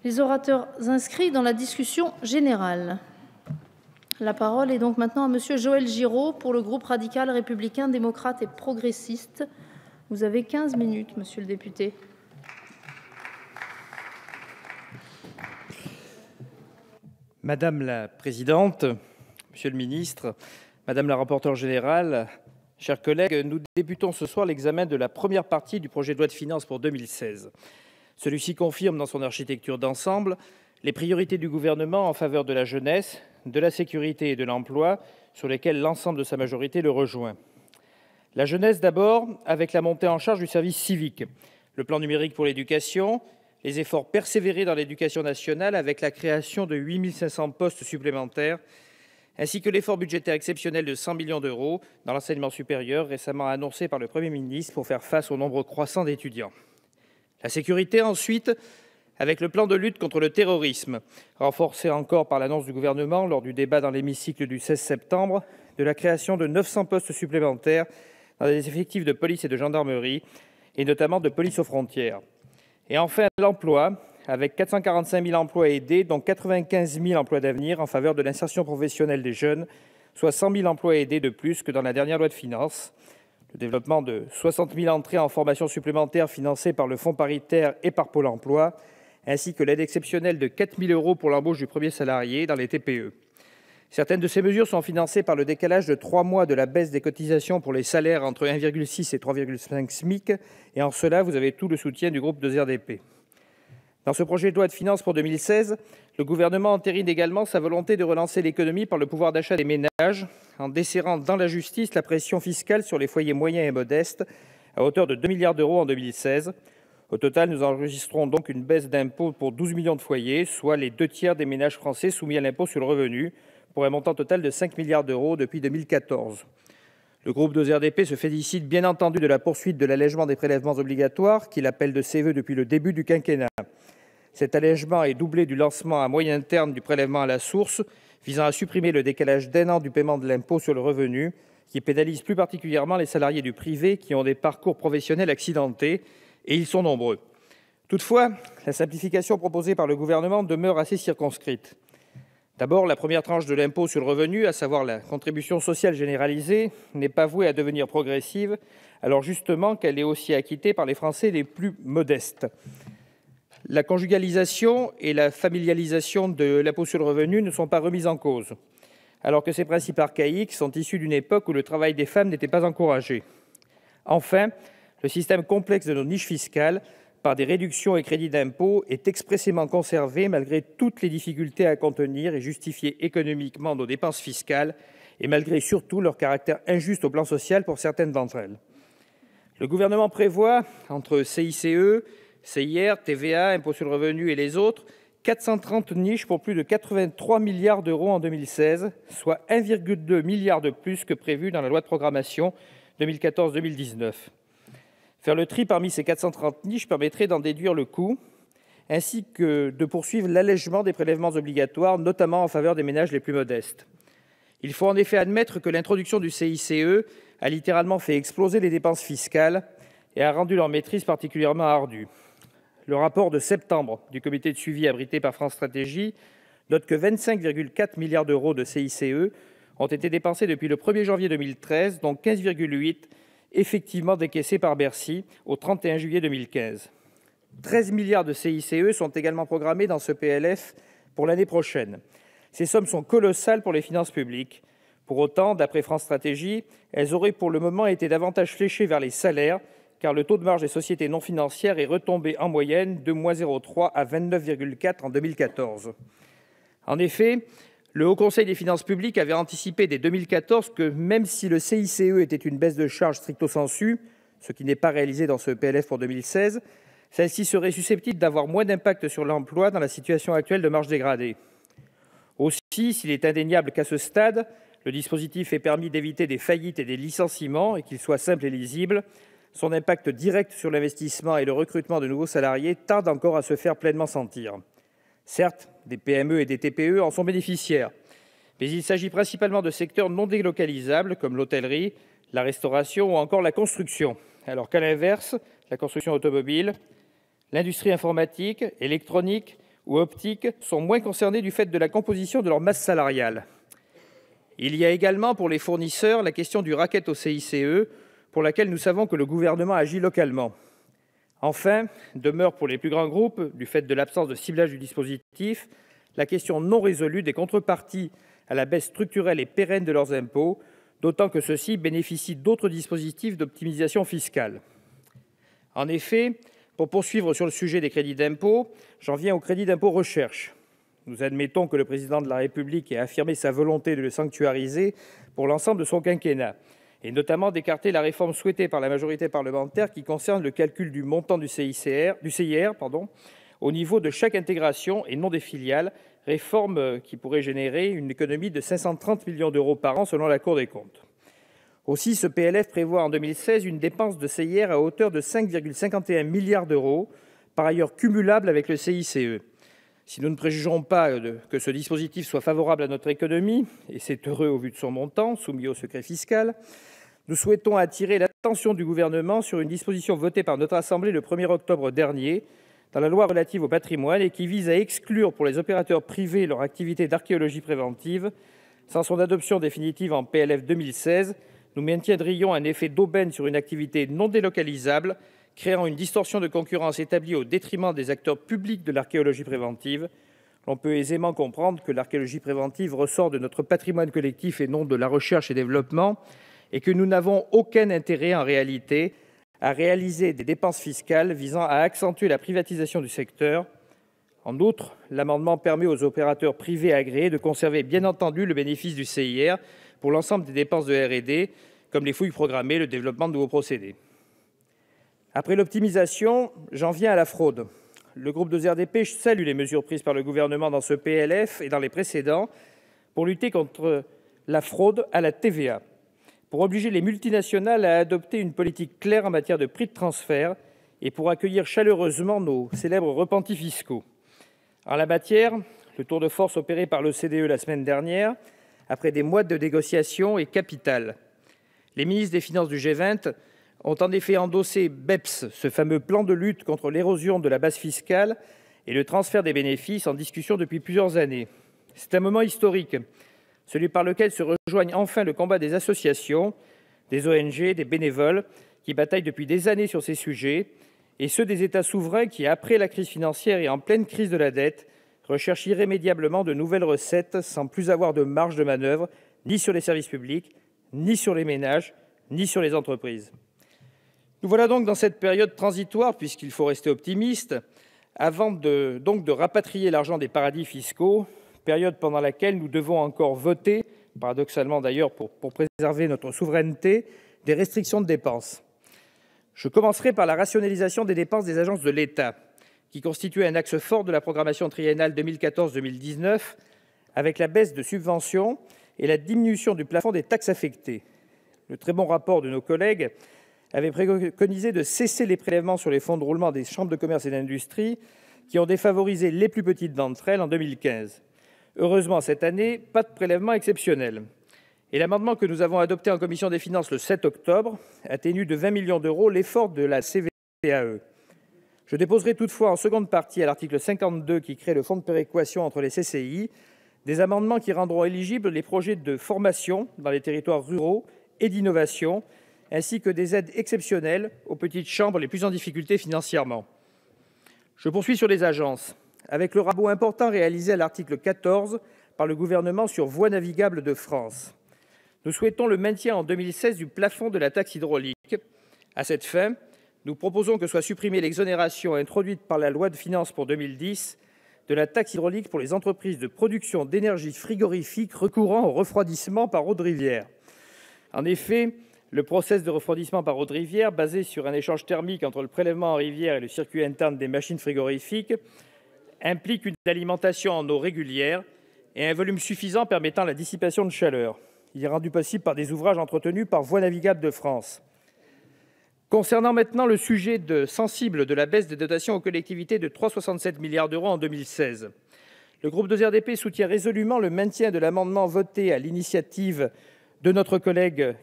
les orateurs inscrits dans la discussion générale. La parole est donc maintenant à Monsieur Joël Giraud pour le groupe radical républicain démocrate et progressiste. Vous avez 15 minutes, monsieur le député. Madame la présidente, monsieur le ministre, madame la rapporteure générale, chers collègues, nous débutons ce soir l'examen de la première partie du projet de loi de finances pour 2016. Celui-ci confirme dans son architecture d'ensemble les priorités du gouvernement en faveur de la jeunesse, de la sécurité et de l'emploi, sur lesquelles l'ensemble de sa majorité le rejoint. La jeunesse d'abord, avec la montée en charge du service civique, le plan numérique pour l'éducation, les efforts persévérés dans l'éducation nationale avec la création de 8 500 postes supplémentaires, ainsi que l'effort budgétaire exceptionnel de 100 millions d'euros dans l'enseignement supérieur récemment annoncé par le Premier ministre pour faire face au nombre croissant d'étudiants. La sécurité ensuite, avec le plan de lutte contre le terrorisme, renforcé encore par l'annonce du gouvernement lors du débat dans l'hémicycle du 16 septembre, de la création de 900 postes supplémentaires dans les effectifs de police et de gendarmerie, et notamment de police aux frontières. Et enfin, l'emploi, avec 445 000 emplois aidés, dont 95 000 emplois d'avenir en faveur de l'insertion professionnelle des jeunes, soit 100 000 emplois aidés de plus que dans la dernière loi de finances. Le développement de 60 000 entrées en formation supplémentaire financées par le Fonds paritaire et par Pôle emploi, ainsi que l'aide exceptionnelle de 4 000 € pour l'embauche du premier salarié dans les TPE. Certaines de ces mesures sont financées par le décalage de 3 mois de la baisse des cotisations pour les salaires entre 1,6 et 3,5 SMIC, et en cela, vous avez tout le soutien du groupe 2RDP. Dans ce projet de loi de finances pour 2016, le gouvernement entérine également sa volonté de relancer l'économie par le pouvoir d'achat des ménages, en desserrant dans la justice la pression fiscale sur les foyers moyens et modestes, à hauteur de 2 milliards d'euros en 2016. Au total, nous enregistrons donc une baisse d'impôts pour 12 millions de foyers, soit les 2/3 des ménages français soumis à l'impôt sur le revenu, pour un montant total de 5 milliards d'euros depuis 2014. Le groupe 2RDP se félicite bien entendu de la poursuite de l'allègement des prélèvements obligatoires qu'il appelle de ses voeux depuis le début du quinquennat. Cet allègement est doublé du lancement à moyen terme du prélèvement à la source, visant à supprimer le décalage d'1 an du paiement de l'impôt sur le revenu, qui pénalise plus particulièrement les salariés du privé qui ont des parcours professionnels accidentés, et ils sont nombreux. Toutefois, la simplification proposée par le gouvernement demeure assez circonscrite. D'abord, la première tranche de l'impôt sur le revenu, à savoir la contribution sociale généralisée, n'est pas vouée à devenir progressive, alors justement qu'elle est aussi acquittée par les Français les plus modestes. La conjugalisation et la familialisation de l'impôt sur le revenu ne sont pas remises en cause, alors que ces principes archaïques sont issus d'une époque où le travail des femmes n'était pas encouragé. Enfin, le système complexe de nos niches fiscales, par des réductions et crédits d'impôt, est expressément conservé malgré toutes les difficultés à contenir et justifier économiquement nos dépenses fiscales, et malgré surtout leur caractère injuste au plan social pour certaines d'entre elles. Le gouvernement prévoit, entre CICE, CIR, TVA, impôt sur le revenu et les autres, 430 niches pour plus de 83 milliards d'euros en 2016, soit 1,2 milliard de plus que prévu dans la loi de programmation 2014-2019. Faire le tri parmi ces 430 niches permettrait d'en déduire le coût, ainsi que de poursuivre l'allègement des prélèvements obligatoires, notamment en faveur des ménages les plus modestes. Il faut en effet admettre que l'introduction du CICE a littéralement fait exploser les dépenses fiscales et a rendu leur maîtrise particulièrement ardue. Le rapport de septembre du comité de suivi abrité par France Stratégie note que 25,4 milliards d'euros de CICE ont été dépensés depuis le 1er janvier 2013, dont 15,8 effectivement décaissés par Bercy au 31 juillet 2015. 13 milliards de CICE sont également programmés dans ce PLF pour l'année prochaine. Ces sommes sont colossales pour les finances publiques. Pour autant, d'après France Stratégie, elles auraient pour le moment été davantage fléchées vers les salaires, car le taux de marge des sociétés non financières est retombé en moyenne de -0,3 à 29,4 en 2014. En effet, le Haut Conseil des finances publiques avait anticipé dès 2014 que même si le CICE était une baisse de charge stricto sensu, ce qui n'est pas réalisé dans ce PLF pour 2016, celle-ci serait susceptible d'avoir moins d'impact sur l'emploi dans la situation actuelle de marge dégradée. Aussi, s'il est indéniable qu'à ce stade, le dispositif ait permis d'éviter des faillites et des licenciements et qu'il soit simple et lisible, son impact direct sur l'investissement et le recrutement de nouveaux salariés tarde encore à se faire pleinement sentir. Certes, des PME et des TPE en sont bénéficiaires, mais il s'agit principalement de secteurs non délocalisables comme l'hôtellerie, la restauration ou encore la construction, alors qu'à l'inverse, la construction automobile, l'industrie informatique, électronique ou optiques sont moins concernés du fait de la composition de leur masse salariale. Il y a également pour les fournisseurs la question du racket au CICE, pour laquelle nous savons que le gouvernement agit localement. Enfin, demeure pour les plus grands groupes, du fait de l'absence de ciblage du dispositif, la question non résolue des contreparties à la baisse structurelle et pérenne de leurs impôts, d'autant que ceux-ci bénéficient d'autres dispositifs d'optimisation fiscale. En effet, pour poursuivre sur le sujet des crédits d'impôt, j'en viens au crédit d'impôt recherche. Nous admettons que le Président de la République ait affirmé sa volonté de le sanctuariser pour l'ensemble de son quinquennat, et notamment d'écarter la réforme souhaitée par la majorité parlementaire qui concerne le calcul du montant du CIR au niveau de chaque intégration et non des filiales, réforme qui pourrait générer une économie de 530 millions d'euros par an selon la Cour des comptes. Aussi, ce PLF prévoit en 2016 une dépense de CIR à hauteur de 5,51 milliards d'euros, par ailleurs cumulable avec le CICE. Si nous ne préjugeons pas que ce dispositif soit favorable à notre économie, et c'est heureux au vu de son montant, soumis au secret fiscal, nous souhaitons attirer l'attention du Gouvernement sur une disposition votée par notre Assemblée le 1er octobre dernier dans la loi relative au patrimoine et qui vise à exclure pour les opérateurs privés leur activité d'archéologie préventive. Sans son adoption définitive en PLF 2016, nous maintiendrions un effet d'aubaine sur une activité non délocalisable, créant une distorsion de concurrence établie au détriment des acteurs publics de l'archéologie préventive. On peut aisément comprendre que l'archéologie préventive ressort de notre patrimoine collectif et non de la recherche et développement, et que nous n'avons aucun intérêt en réalité à réaliser des dépenses fiscales visant à accentuer la privatisation du secteur. En outre, l'amendement permet aux opérateurs privés agréés de conserver bien entendu le bénéfice du CIR pour l'ensemble des dépenses de R&D, comme les fouilles programmées, le développement de nouveaux procédés. Après l'optimisation, j'en viens à la fraude. Le groupe de RDP salue les mesures prises par le Gouvernement dans ce PLF et dans les précédents pour lutter contre la fraude à la TVA, pour obliger les multinationales à adopter une politique claire en matière de prix de transfert et pour accueillir chaleureusement nos célèbres repentis fiscaux. En la matière, le tour de force opéré par l'OCDE la semaine dernière, après des mois de négociations, est capital. Les ministres des Finances du G20 ont en effet endossé BEPS, ce fameux plan de lutte contre l'érosion de la base fiscale et le transfert des bénéfices en discussion depuis plusieurs années. C'est un moment historique, celui par lequel se rejoignent enfin le combat des associations, des ONG, des bénévoles qui bataillent depuis des années sur ces sujets, et ceux des États souverains qui, après la crise financière et en pleine crise de la dette, recherchent irrémédiablement de nouvelles recettes sans plus avoir de marge de manœuvre ni sur les services publics, ni sur les ménages, ni sur les entreprises. Nous voilà donc dans cette période transitoire, puisqu'il faut rester optimiste, avant de rapatrier l'argent des paradis fiscaux, période pendant laquelle nous devons encore voter, paradoxalement d'ailleurs pour préserver notre souveraineté, des restrictions de dépenses. Je commencerai par la rationalisation des dépenses des agences de l'État, qui constituait un axe fort de la programmation triennale 2014-2019, avec la baisse de subventions et la diminution du plafond des taxes affectées. Le très bon rapport de nos collègues avait préconisé de cesser les prélèvements sur les fonds de roulement des chambres de commerce et d'industrie qui ont défavorisé les plus petites d'entre elles en 2015. Heureusement, cette année, pas de prélèvement exceptionnel. Et l'amendement que nous avons adopté en commission des finances le 7 octobre atténue de 20 millions d'euros l'effort de la CVAE. Je déposerai toutefois en seconde partie à l'article 52 qui crée le fonds de péréquation entre les CCI des amendements qui rendront éligibles les projets de formation dans les territoires ruraux et d'innovation, ainsi que des aides exceptionnelles aux petites chambres les plus en difficulté financièrement. Je poursuis sur les agences, avec le rabot important réalisé à l'article 14 par le Gouvernement sur Voies navigables de France. Nous souhaitons le maintien en 2016 du plafond de la taxe hydraulique. À cette fin, nous proposons que soit supprimée l'exonération introduite par la loi de finances pour 2010 de la taxe hydraulique pour les entreprises de production d'énergie frigorifique recourant au refroidissement par eau de rivière. En effet, le process de refroidissement par eau de rivière, basé sur un échange thermique entre le prélèvement en rivière et le circuit interne des machines frigorifiques, implique une alimentation en eau régulière et un volume suffisant permettant la dissipation de chaleur. Il est rendu possible par des ouvrages entretenus par Voies navigables de France. Concernant maintenant le sujet sensible de la baisse des dotations aux collectivités de 3,67 milliards d'euros en 2016, le groupe de RDP soutient résolument le maintien de l'amendement voté à l'initiative de notre collègue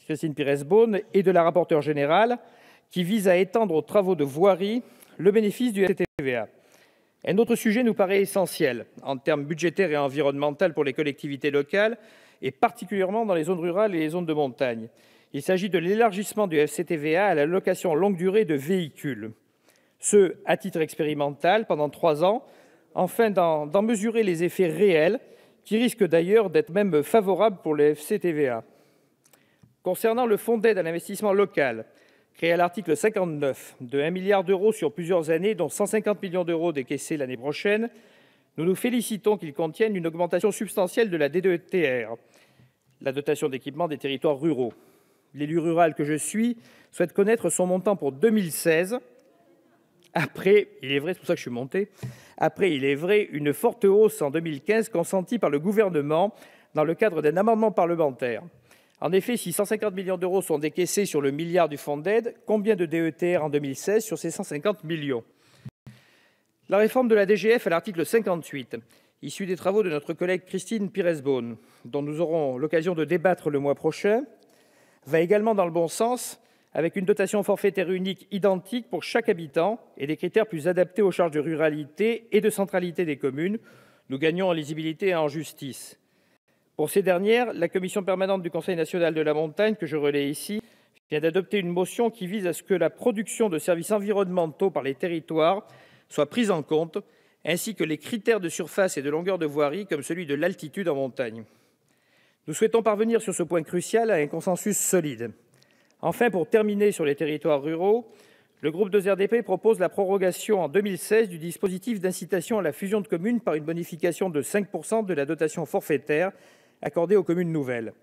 Christine Pires-Beaune et de la rapporteure générale, qui vise à étendre aux travaux de voirie le bénéfice du FCTVA. Un autre sujet nous paraît essentiel en termes budgétaires et environnementaux pour les collectivités locales, et particulièrement dans les zones rurales et les zones de montagne. Il s'agit de l'élargissement du FCTVA à la location longue durée de véhicules. Ce, à titre expérimental, pendant 3 ans, afin d'en mesurer les effets réels, qui risquent d'ailleurs d'être même favorables pour le FCTVA. Concernant le fonds d'aide à l'investissement local, créé à l'article 59, de 1 milliard d'euros sur plusieurs années, dont 150 millions d'euros décaissés l'année prochaine, nous nous félicitons qu'il contienne une augmentation substantielle de la DETR, la dotation d'équipement des territoires ruraux. L'élu rural que je suis souhaite connaître son montant pour 2016. Après, il est vrai, c'est pour ça que je suis monté, une forte hausse en 2015 consentie par le gouvernement dans le cadre d'un amendement parlementaire. En effet, si 150 millions d'euros sont décaissés sur le milliard du fonds d'aide, combien de DETR en 2016 sur ces 150 millions ? La réforme de la DGF à l'article 58, issue des travaux de notre collègue Christine Pires-Beaune, dont nous aurons l'occasion de débattre le mois prochain, va également dans le bon sens, avec une dotation forfaitaire unique identique pour chaque habitant et des critères plus adaptés aux charges de ruralité et de centralité des communes. Nous gagnons en lisibilité et en justice. Pour ces dernières, la commission permanente du Conseil national de la montagne, que je relaie ici, vient d'adopter une motion qui vise à ce que la production de services environnementaux par les territoires soit prise en compte, ainsi que les critères de surface et de longueur de voirie, comme celui de l'altitude en montagne. Nous souhaitons parvenir sur ce point crucial à un consensus solide. Enfin, pour terminer sur les territoires ruraux, le groupe 2RDP propose la prorogation en 2016 du dispositif d'incitation à la fusion de communes par une bonification de 5% de la dotation forfaitaire accordée aux communes nouvelles.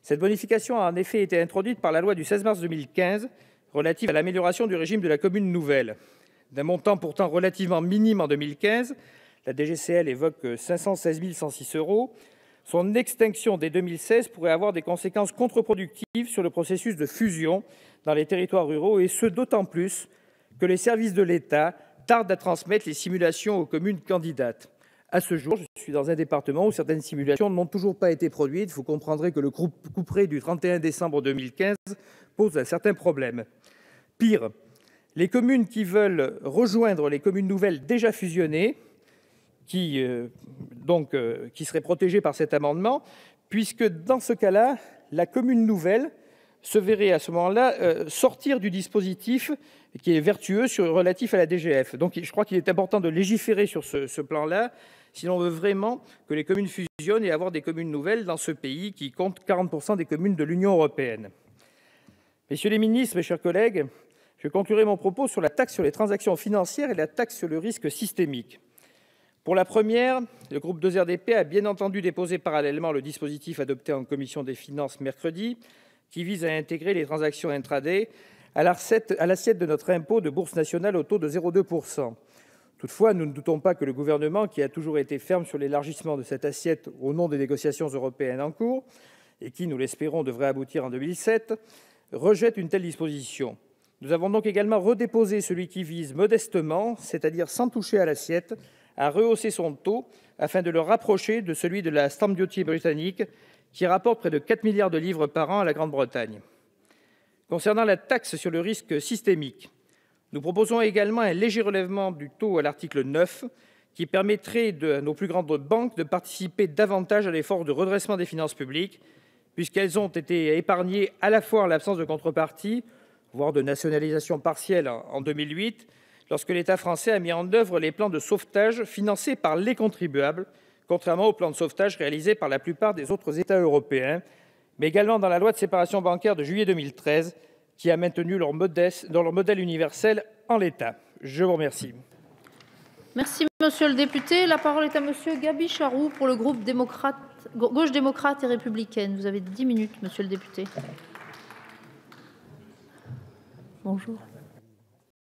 Cette bonification a en effet été introduite par la loi du 16 mars 2015 relative à l'amélioration du régime de la commune nouvelle. D'un montant pourtant relativement minime en 2015, la DGCL évoque 516 106 €, son extinction dès 2016 pourrait avoir des conséquences contre-productives sur le processus de fusion dans les territoires ruraux, et ce d'autant plus que les services de l'État tardent à transmettre les simulations aux communes candidates. À ce jour, je suis dans un département où certaines simulations n'ont toujours pas été produites. Vous comprendrez que le couperet du 31 décembre 2015 pose un certain problème. Pire, les communes qui veulent rejoindre les communes nouvelles déjà fusionnées, qui seraient protégées par cet amendement, puisque dans ce cas-là, la commune nouvelle se verrait à ce moment-là sortir du dispositif qui est vertueux relatif à la DGF. Donc je crois qu'il est important de légiférer sur ce plan-là, si l'on veut vraiment que les communes fusionnent et avoir des communes nouvelles dans ce pays qui compte 40% des communes de l'Union européenne. Messieurs les ministres, mes chers collègues, je conclurai mon propos sur la taxe sur les transactions financières et la taxe sur le risque systémique. Pour la première, le groupe 2RDP a bien entendu déposé parallèlement le dispositif adopté en commission des finances mercredi, qui vise à intégrer les transactions intraday à l'assiette de notre impôt de bourse nationale au taux de 0,2%. Toutefois, nous ne doutons pas que le gouvernement, qui a toujours été ferme sur l'élargissement de cette assiette au nom des négociations européennes en cours, et qui, nous l'espérons, devrait aboutir en 2017, rejette une telle disposition. Nous avons donc également redéposé celui qui vise modestement, c'est-à-dire sans toucher à l'assiette, à rehausser son taux afin de le rapprocher de celui de la stamp duty britannique, qui rapporte près de 4 milliards de livres par an à la Grande-Bretagne. Concernant la taxe sur le risque systémique, nous proposons également un léger relèvement du taux à l'article 9, qui permettrait à nos plus grandes banques de participer davantage à l'effort de redressement des finances publiques, puisqu'elles ont été épargnées à la fois en l'absence de contrepartie, voire de nationalisation partielle en 2008, lorsque l'État français a mis en œuvre les plans de sauvetage financés par les contribuables, contrairement aux plans de sauvetage réalisés par la plupart des autres États européens, mais également dans la loi de séparation bancaire de juillet 2013, qui a maintenu leur modèle universel en l'état. Je vous remercie. Merci, monsieur le député. La parole est à monsieur Gaby Charroux pour le groupe Gauche démocrate et républicaine. Vous avez 10 minutes, monsieur le député. Bonjour.